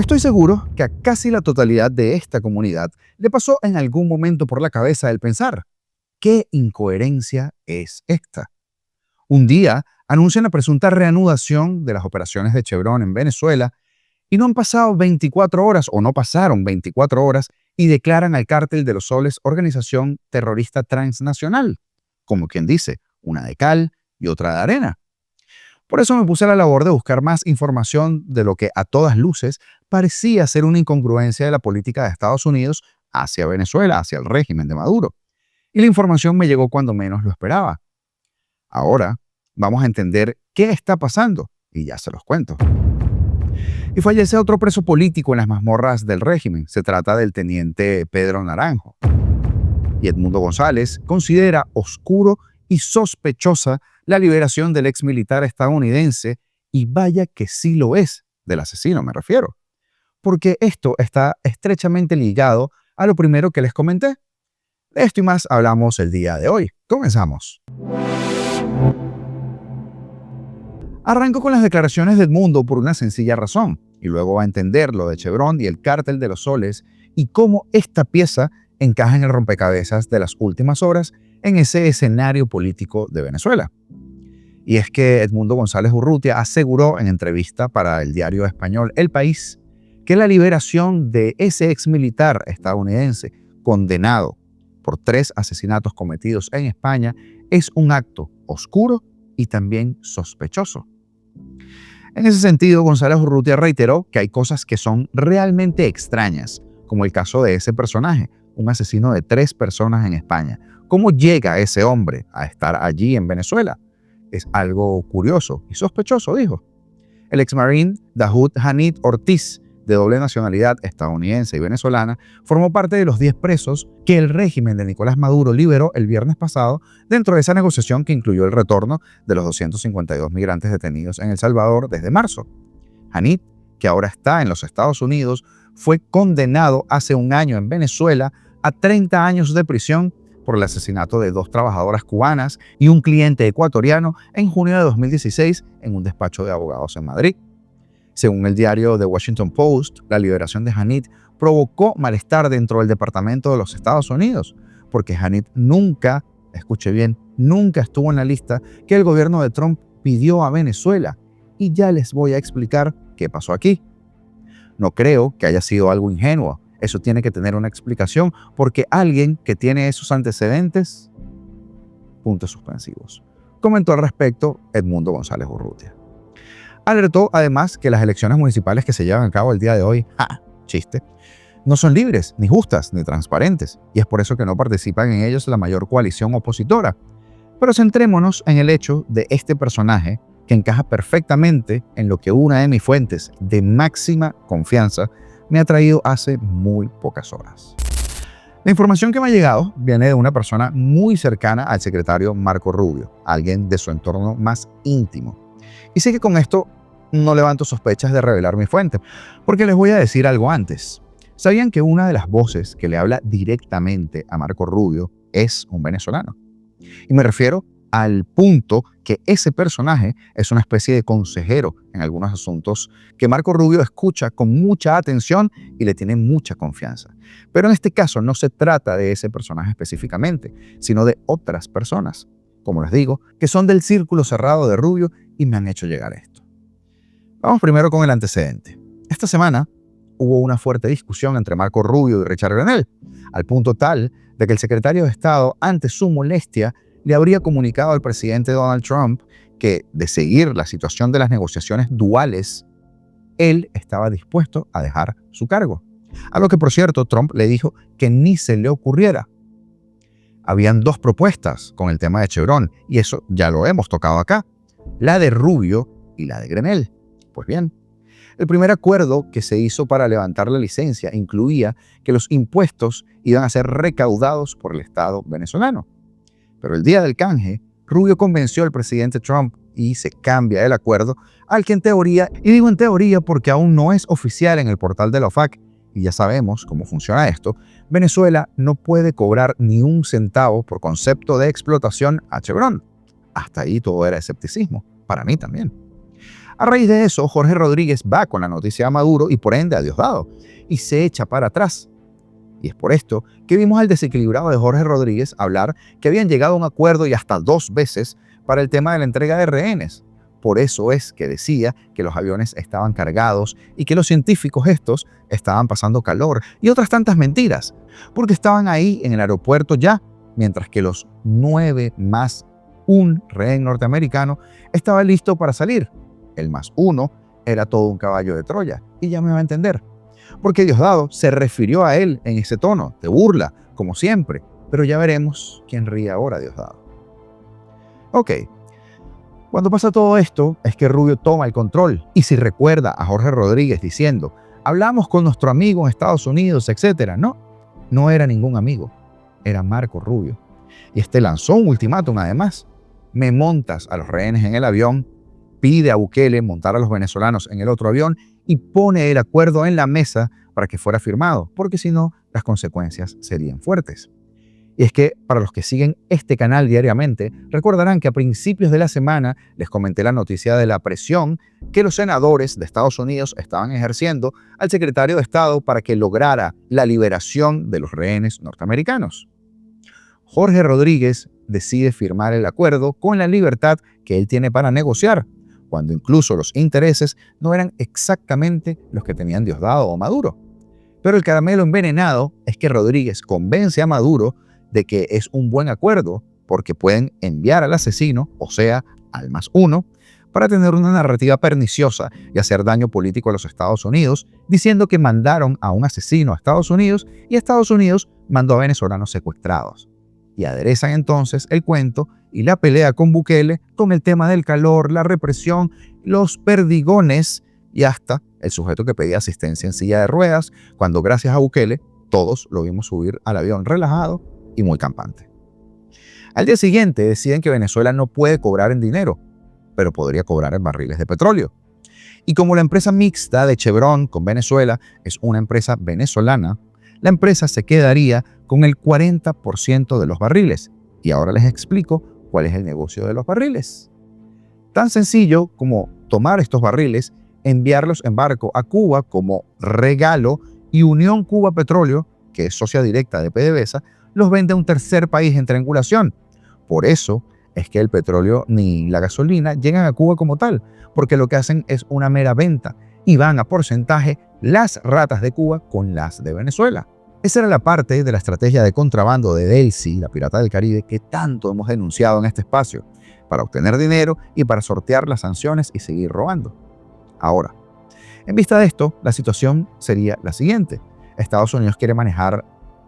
Estoy seguro que a casi la totalidad de esta comunidad le pasó en algún momento por la cabeza el pensar, ¿qué incoherencia es esta? Un día anuncian la presunta reanudación de las operaciones de Chevron en Venezuela y no han pasado 24 horas o no pasaron 24 horas y declaran al Cártel de los Soles organización terrorista transnacional, como quien dice, una de cal y otra de arena. Por eso me puse a la labor de buscar más información de lo que a todas luces parecía ser una incongruencia de la política de Estados Unidos hacia Venezuela, hacia el régimen de Maduro. Y la información me llegó cuando menos lo esperaba. Ahora vamos a entender qué está pasando y ya se los cuento. Y fallece otro preso político en las mazmorras del régimen. Se trata del teniente Pedro Naranjo. Y Edmundo González considera oscuro y sospechosa la liberación del ex militar estadounidense, y vaya que sí lo es, del asesino me refiero, porque esto está estrechamente ligado a lo primero que les comenté. De esto y más hablamos el día de hoy. Comenzamos. Arranco con las declaraciones de Edmundo por una sencilla razón, y luego va a entender lo de Chevron y el Cártel de los Soles y cómo esta pieza encaja en el rompecabezas de las últimas horas en ese escenario político de Venezuela. Y es que Edmundo González Urrutia aseguró en entrevista para el diario español El País que la liberación de ese ex militar estadounidense condenado por 3 asesinatos cometidos en España es un acto oscuro y también sospechoso. En ese sentido, González Urrutia reiteró que hay cosas que son realmente extrañas, como el caso de ese personaje, un asesino de 3 personas en España. ¿Cómo llega ese hombre a estar allí en Venezuela? Es algo curioso y sospechoso, dijo. El ex-marine Dahoud Hanit Ortiz, de doble nacionalidad estadounidense y venezolana, formó parte de los 10 presos que el régimen de Nicolás Maduro liberó el viernes pasado dentro de esa negociación que incluyó el retorno de los 252 migrantes detenidos en El Salvador desde marzo. Hanit, que ahora está en los Estados Unidos, fue condenado hace un año en Venezuela a 30 años de prisión por el asesinato de 2 trabajadoras cubanas y un cliente ecuatoriano en junio de 2016 en un despacho de abogados en Madrid. Según el diario The Washington Post, la liberación de Hanit provocó malestar dentro del Departamento de los Estados Unidos, porque Hanit nunca, escuche bien, nunca estuvo en la lista que el gobierno de Trump pidió a Venezuela. Y ya les voy a explicar qué pasó aquí. No creo que haya sido algo ingenuo. Eso tiene que tener una explicación, porque alguien que tiene esos antecedentes, puntos suspensivos. Comentó al respecto Edmundo González Urrutia. Alertó además que las elecciones municipales que se llevan a cabo el día de hoy, chiste, no son libres, ni justas, ni transparentes, y es por eso que no participan en ellos la mayor coalición opositora. Pero centrémonos en el hecho de este personaje que encaja perfectamente en lo que una de mis fuentes de máxima confianza me ha traído hace muy pocas horas. La información que me ha llegado viene de una persona muy cercana al secretario Marco Rubio, alguien de su entorno más íntimo. Y sé que con esto no levanto sospechas de revelar mi fuente, porque les voy a decir algo antes. ¿Sabían que una de las voces que le habla directamente a Marco Rubio es un venezolano? Y me refiero al punto que ese personaje es una especie de consejero en algunos asuntos que Marco Rubio escucha con mucha atención y le tiene mucha confianza. Pero en este caso no se trata de ese personaje específicamente, sino de otras personas, como les digo, que son del círculo cerrado de Rubio y me han hecho llegar esto. Vamos primero con el antecedente. Esta semana hubo una fuerte discusión entre Marco Rubio y Richard Grenell, al punto tal de que el secretario de Estado, ante su molestia, le habría comunicado al presidente Donald Trump que, de seguir la situación de las negociaciones duales, él estaba dispuesto a dejar su cargo. A lo que, por cierto, Trump le dijo que ni se le ocurriera. Habían 2 propuestas con el tema de Chevron, y eso ya lo hemos tocado acá, la de Rubio y la de Grenell. Pues bien, el primer acuerdo que se hizo para levantar la licencia incluía que los impuestos iban a ser recaudados por el Estado venezolano. Pero el día del canje, Rubio convenció al presidente Trump y se cambia el acuerdo al que en teoría, y digo en teoría porque aún no es oficial en el portal de la OFAC, y ya sabemos cómo funciona esto, Venezuela no puede cobrar ni un centavo por concepto de explotación a Chevron. Hasta ahí todo era escepticismo, para mí también. A raíz de eso, Jorge Rodríguez va con la noticia a Maduro y por ende a Diosdado y se echa para atrás. Y es por esto que vimos al desequilibrado de Jorge Rodríguez hablar que habían llegado a un acuerdo y hasta 2 veces para el tema de la entrega de rehenes. Por eso es que decía que los aviones estaban cargados y que los científicos estos estaban pasando calor y otras tantas mentiras, porque estaban ahí en el aeropuerto ya, mientras que los 9 más un rehén norteamericano estaba listo para salir. El más uno era todo un caballo de Troya, y ya me va a entender. Porque Diosdado se refirió a él en ese tono de burla, como siempre, pero ya veremos quién ríe ahora, Diosdado. Ok. Cuando pasa todo esto, es que Rubio toma el control. Y si recuerda a Jorge Rodríguez diciendo, hablamos con nuestro amigo en Estados Unidos, etc. No era ningún amigo, era Marco Rubio. Y este lanzó un ultimátum además. Me montas a los rehenes en el avión, pide a Bukele montar a los venezolanos en el otro avión y pone el acuerdo en la mesa para que fuera firmado, porque si no, las consecuencias serían fuertes. Y es que para los que siguen este canal diariamente, recordarán que a principios de la semana les comenté la noticia de la presión que los senadores de Estados Unidos estaban ejerciendo al secretario de Estado para que lograra la liberación de los rehenes norteamericanos. Jorge Rodríguez decide firmar el acuerdo con la libertad que él tiene para negociar, cuando incluso los intereses no eran exactamente los que tenían Diosdado o Maduro. Pero el caramelo envenenado es que Rodríguez convence a Maduro de que es un buen acuerdo porque pueden enviar al asesino, o sea, al más uno, para tener una narrativa perniciosa y hacer daño político a los Estados Unidos, diciendo que mandaron a un asesino a Estados Unidos y Estados Unidos mandó a venezolanos secuestrados. Y aderezan entonces el cuento y la pelea con Bukele con el tema del calor, la represión, los perdigones y hasta el sujeto que pedía asistencia en silla de ruedas, cuando gracias a Bukele todos lo vimos subir al avión relajado y muy campante. Al día siguiente deciden que Venezuela no puede cobrar en dinero, pero podría cobrar en barriles de petróleo. Y como la empresa mixta de Chevron con Venezuela es una empresa venezolana, la empresa se quedaría con el 40% de los barriles. Y ahora les explico cuál es el negocio de los barriles. Tan sencillo como tomar estos barriles, enviarlos en barco a Cuba como regalo y Unión Cuba Petróleo, que es socia directa de PDVSA, los vende a un tercer país en triangulación. Por eso es que el petróleo ni la gasolina llegan a Cuba como tal, porque lo que hacen es una mera venta y van a porcentaje las ratas de Cuba con las de Venezuela. Esa era la parte de la estrategia de contrabando de Delcy, la pirata del Caribe, que tanto hemos denunciado en este espacio, para obtener dinero y para sortear las sanciones y seguir robando. Ahora, en vista de esto, la situación sería la siguiente. Estados Unidos quiere manejar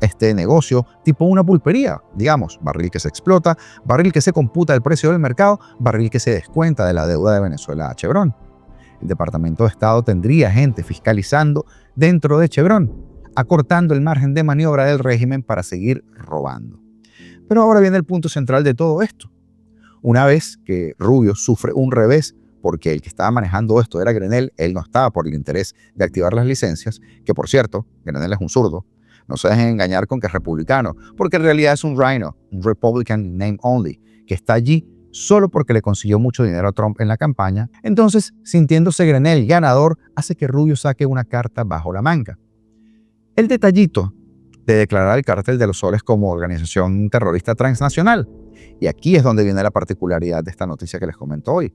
este negocio tipo una pulpería, digamos, barril que se explota, barril que se computa el precio del mercado, barril que se descuenta de la deuda de Venezuela a Chevron. El Departamento de Estado tendría gente fiscalizando dentro de Chevron, acortando el margen de maniobra del régimen para seguir robando. Pero ahora viene el punto central de todo esto. Una vez que Rubio sufre un revés porque el que estaba manejando esto era Grenell, él no estaba por el interés de activar las licencias, que por cierto, Grenell es un zurdo. No se dejen engañar con que es republicano, porque en realidad es un rhino, un Republican name only, que está allí solo porque le consiguió mucho dinero a Trump en la campaña. Entonces, sintiéndose Grenell ganador, hace que Rubio saque una carta bajo la manga. El detallito de declarar el Cártel de los Soles como organización terrorista transnacional. Y aquí es donde viene la particularidad de esta noticia que les comento hoy.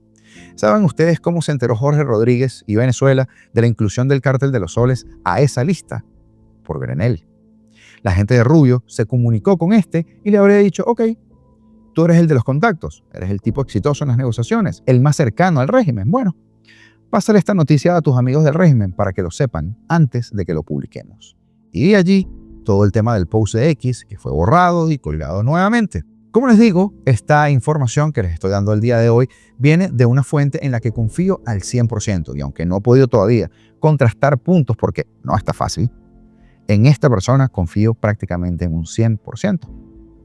¿Saben ustedes cómo se enteró Jorge Rodríguez y Venezuela de la inclusión del Cártel de los Soles a esa lista? Por Grenell. La gente de Rubio se comunicó con este y le habría dicho, ok, tú eres el de los contactos, eres el tipo exitoso en las negociaciones, el más cercano al régimen. Bueno, pásale esta noticia a tus amigos del régimen para que lo sepan antes de que lo publiquemos. Y de allí todo el tema del post de X, que fue borrado y colgado nuevamente. Como les digo, esta información que les estoy dando el día de hoy viene de una fuente en la que confío al 100%, y aunque no he podido todavía contrastar puntos porque no está fácil, en esta persona confío prácticamente en un 100%.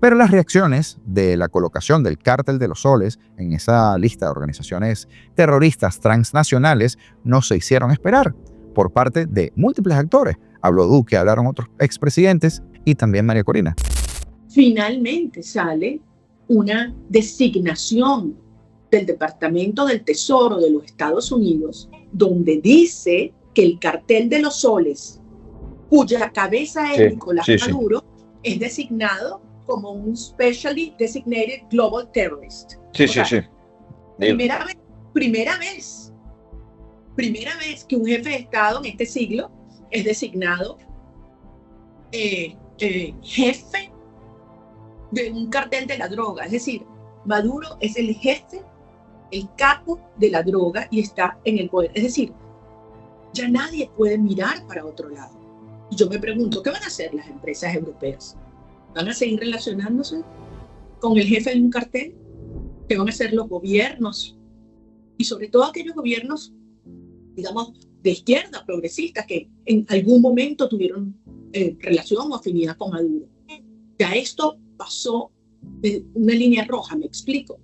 Pero las reacciones de la colocación del Cártel de los Soles en esa lista de organizaciones terroristas transnacionales no se hicieron esperar por parte de múltiples actores. Habló Duque, hablaron otros expresidentes y también María Corina. Finalmente sale una designación del Departamento del Tesoro de los Estados Unidos, donde dice que el cartel de los soles, cuya cabeza es Nicolás Maduro, es designado como un Specially Designated Global Terrorist. Primera vez que un jefe de Estado en este siglo es designado jefe de un cartel de la droga. Es decir, Maduro es el jefe, el capo de la droga y está en el poder. Es decir, ya nadie puede mirar para otro lado. Y yo me pregunto, ¿qué van a hacer las empresas europeas? ¿Van a seguir relacionándose con el jefe de un cartel? ¿Qué van a hacer los gobiernos? Y sobre todo aquellos gobiernos, digamos, de izquierda, progresistas, que en algún momento tuvieron relación o afinidad con Maduro. Ya esto pasó una línea roja, me explico.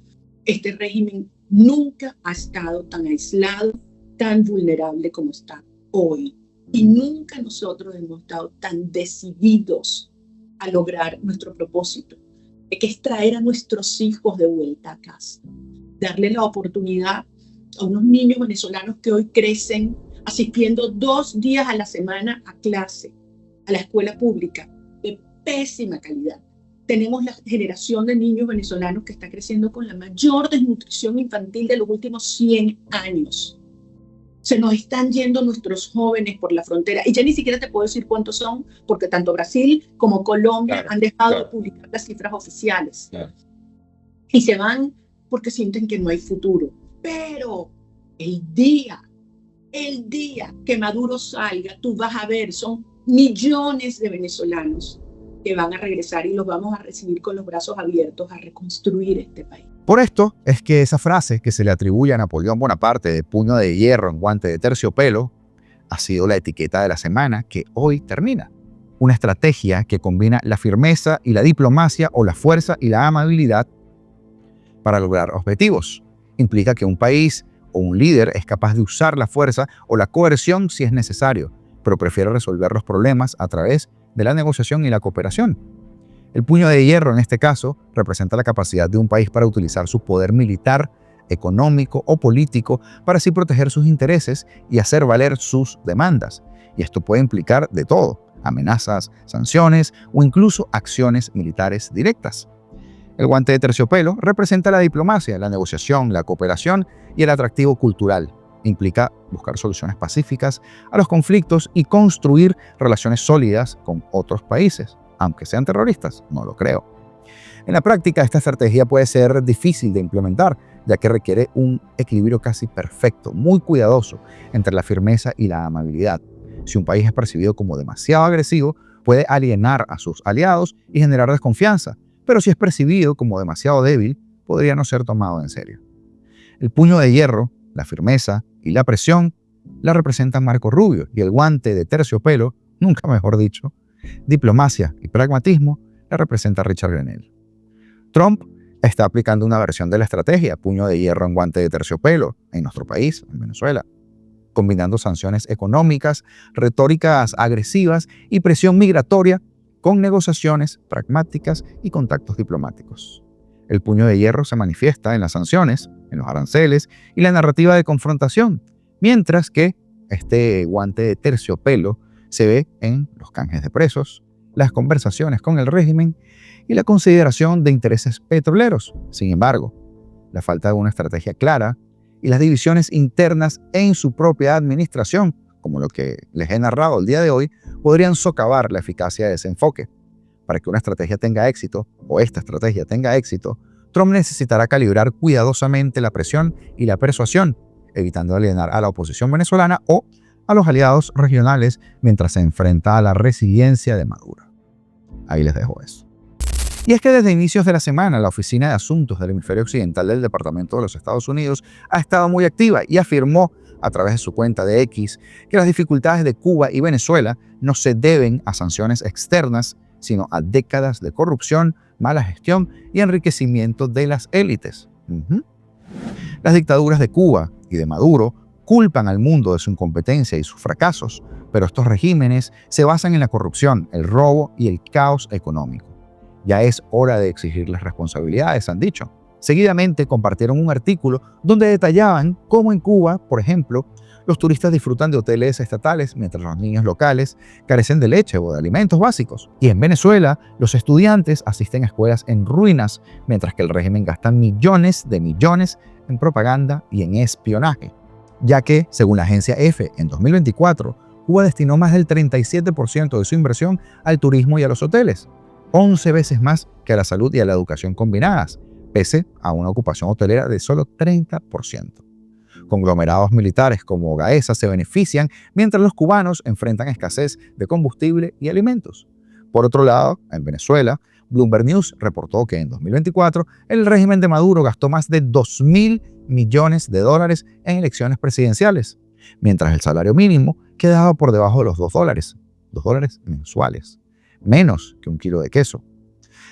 Este régimen nunca ha estado tan aislado, tan vulnerable como está hoy. Y nunca nosotros hemos estado tan decididos a lograr nuestro propósito, que es traer a nuestros hijos de vuelta a casa, darle la oportunidad a unos niños venezolanos que hoy crecen asistiendo 2 días a la semana a clase, a la escuela pública, de pésima calidad. Tenemos la generación de niños venezolanos que está creciendo con la mayor desnutrición infantil de los últimos 100 años. Se nos están yendo nuestros jóvenes por la frontera. Y ya ni siquiera te puedo decir cuántos son, porque tanto Brasil como Colombia han dejado de publicar las cifras oficiales. Y se van porque sienten que no hay futuro. Pero el día que Maduro salga, tú vas a ver, son millones de venezolanos que van a regresar y los vamos a recibir con los brazos abiertos a reconstruir este país. Por esto es que esa frase que se le atribuye a Napoleón Bonaparte de puño de hierro en guante de terciopelo ha sido la etiqueta de la semana que hoy termina. Una estrategia que combina la firmeza y la diplomacia o la fuerza y la amabilidad para lograr objetivos. Implica que un país o un líder es capaz de usar la fuerza o la coerción si es necesario, pero prefiere resolver los problemas a través de la negociación y la cooperación. El puño de hierro, en este caso, representa la capacidad de un país para utilizar su poder militar, económico o político para así proteger sus intereses y hacer valer sus demandas. Y esto puede implicar de todo: amenazas, sanciones o incluso acciones militares directas. El guante de terciopelo representa la diplomacia, la negociación, la cooperación y el atractivo cultural. Implica buscar soluciones pacíficas a los conflictos y construir relaciones sólidas con otros países, aunque sean terroristas, no lo creo. En la práctica, esta estrategia puede ser difícil de implementar, ya que requiere un equilibrio casi perfecto, muy cuidadoso, entre la firmeza y la amabilidad. Si un país es percibido como demasiado agresivo, puede alienar a sus aliados y generar desconfianza, pero si es percibido como demasiado débil, podría no ser tomado en serio. El puño de hierro, la firmeza y la presión la representan Marco Rubio, y el guante de terciopelo, nunca mejor dicho, diplomacia y pragmatismo, la representa Richard Grenell. Trump está aplicando una versión de la estrategia puño de hierro en guante de terciopelo en nuestro país, en Venezuela, combinando sanciones económicas, retóricas agresivas y presión migratoria con negociaciones pragmáticas y contactos diplomáticos. El puño de hierro se manifiesta en las sanciones, en los aranceles y la narrativa de confrontación, mientras que este guante de terciopelo se ve en los canjes de presos, las conversaciones con el régimen y la consideración de intereses petroleros. Sin embargo, la falta de una estrategia clara y las divisiones internas en su propia administración, como lo que les he narrado el día de hoy, podrían socavar la eficacia de ese enfoque. Para que una estrategia tenga éxito, o esta estrategia tenga éxito, Trump necesitará calibrar cuidadosamente la presión y la persuasión, evitando alienar a la oposición venezolana o a los aliados regionales mientras se enfrenta a la resiliencia de Maduro. Ahí les dejo eso. Y es que desde inicios de la semana, la Oficina de Asuntos del Hemisferio Occidental del Departamento de los Estados Unidos ha estado muy activa y afirmó a través de su cuenta de X que las dificultades de Cuba y Venezuela no se deben a sanciones externas, sino a décadas de corrupción, mala gestión y enriquecimiento de las élites. Las dictaduras de Cuba y de Maduro culpan al mundo de su incompetencia y sus fracasos, pero estos regímenes se basan en la corrupción, el robo y el caos económico. Ya es hora de exigirles responsabilidades, han dicho. Seguidamente compartieron un artículo donde detallaban cómo en Cuba, por ejemplo, los turistas disfrutan de hoteles estatales mientras los niños locales carecen de leche o de alimentos básicos. Y en Venezuela, los estudiantes asisten a escuelas en ruinas mientras que el régimen gasta millones de millones en propaganda y en espionaje. Ya que, según la agencia EFE, en 2024, Cuba destinó más del 37% de su inversión al turismo y a los hoteles, 11 veces más que a la salud y a la educación combinadas, pese a una ocupación hotelera de solo 30%. Conglomerados militares como Gaesa se benefician mientras los cubanos enfrentan escasez de combustible y alimentos. Por otro lado, en Venezuela, Bloomberg News reportó que en 2024 el régimen de Maduro gastó más de 2.000 millones de dólares en elecciones presidenciales, mientras el salario mínimo quedaba por debajo de los $2 mensuales, menos que un kilo de queso.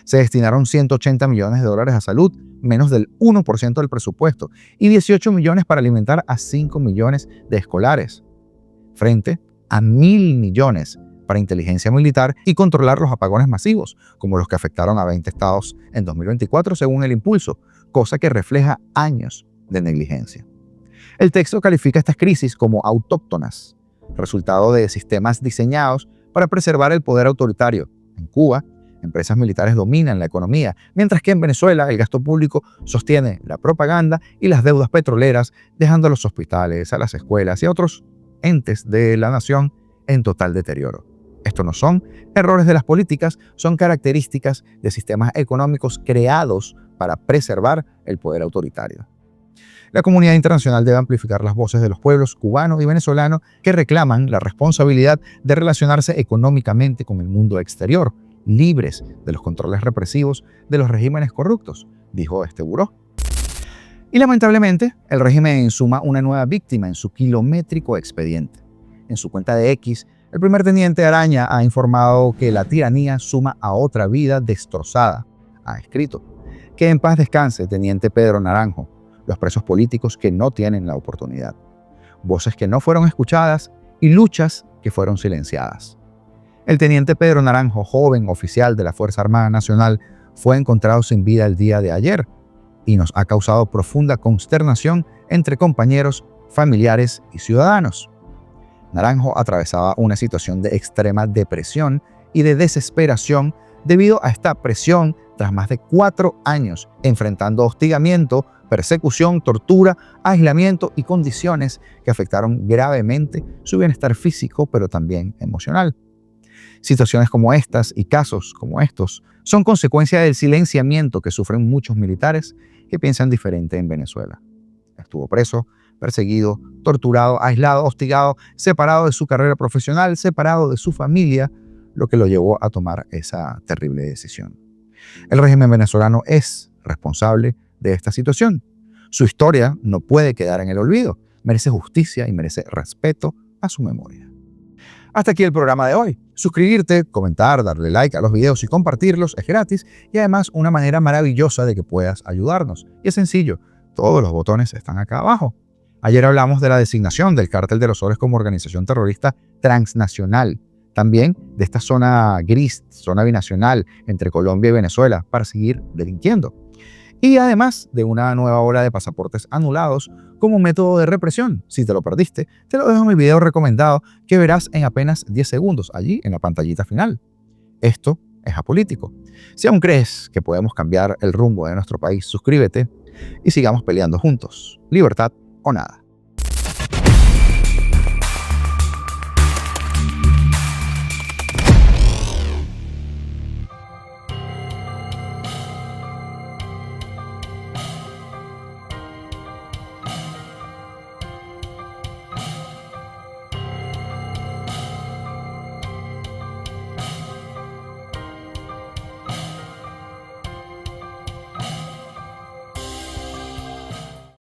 Se destinaron 180 millones de dólares a salud, menos del 1% del presupuesto, y 18 millones para alimentar a 5 millones de escolares, frente a 1.000 millones para inteligencia militar y controlar los apagones masivos, como los que afectaron a 20 estados en 2024 según el Impulso, cosa que refleja años de negligencia. El texto califica estas crisis como autóctonas, resultado de sistemas diseñados para preservar el poder autoritario. En Cuba, empresas militares dominan la economía, mientras que en Venezuela el gasto público sostiene la propaganda y las deudas petroleras, dejando a los hospitales, a las escuelas y a otros entes de la nación en total deterioro. Estos no son errores de las políticas, son características de sistemas económicos creados para preservar el poder autoritario. La comunidad internacional debe amplificar las voces de los pueblos cubano y venezolano que reclaman la responsabilidad de relacionarse económicamente con el mundo exterior, libres de los controles represivos de los regímenes corruptos, dijo este buró. Y lamentablemente, el régimen suma una nueva víctima en su kilométrico expediente. En su cuenta de X, el primer teniente Araña ha informado que la tiranía suma a otra vida destrozada. Ha escrito: que en paz descanse, teniente Pedro Naranjo, los presos políticos que no tienen la oportunidad, voces que no fueron escuchadas y luchas que fueron silenciadas. El teniente Pedro Naranjo, joven oficial de la Fuerza Armada Nacional, fue encontrado sin vida el día de ayer y nos ha causado profunda consternación entre compañeros, familiares y ciudadanos. Naranjo atravesaba una situación de extrema depresión y de desesperación debido a esta presión tras más de 4 años enfrentando hostigamiento, persecución, tortura, aislamiento y condiciones que afectaron gravemente su bienestar físico, pero también emocional. Situaciones como estas y casos como estos son consecuencia del silenciamiento que sufren muchos militares que piensan diferente en Venezuela. Estuvo preso, perseguido, torturado, aislado, hostigado, separado de su carrera profesional, separado de su familia, lo que lo llevó a tomar esa terrible decisión. El régimen venezolano es responsable de esta situación. Su historia no puede quedar en el olvido. Merece justicia y merece respeto a su memoria. Hasta aquí el programa de hoy. Suscribirte, comentar, darle like a los videos y compartirlos es gratis y además una manera maravillosa de que puedas ayudarnos. Y es sencillo, todos los botones están acá abajo. Ayer hablamos de la designación del Cártel de los Soles como organización terrorista transnacional. También de esta zona gris, zona binacional entre Colombia y Venezuela para seguir delinquiendo. Y además de una nueva ola de pasaportes anulados como método de represión. Si te lo perdiste, te lo dejo en mi video recomendado que verás en apenas 10 segundos allí en la pantallita final. Esto es apolítico. Si aún crees que podemos cambiar el rumbo de nuestro país, suscríbete y sigamos peleando juntos. Libertad o nada.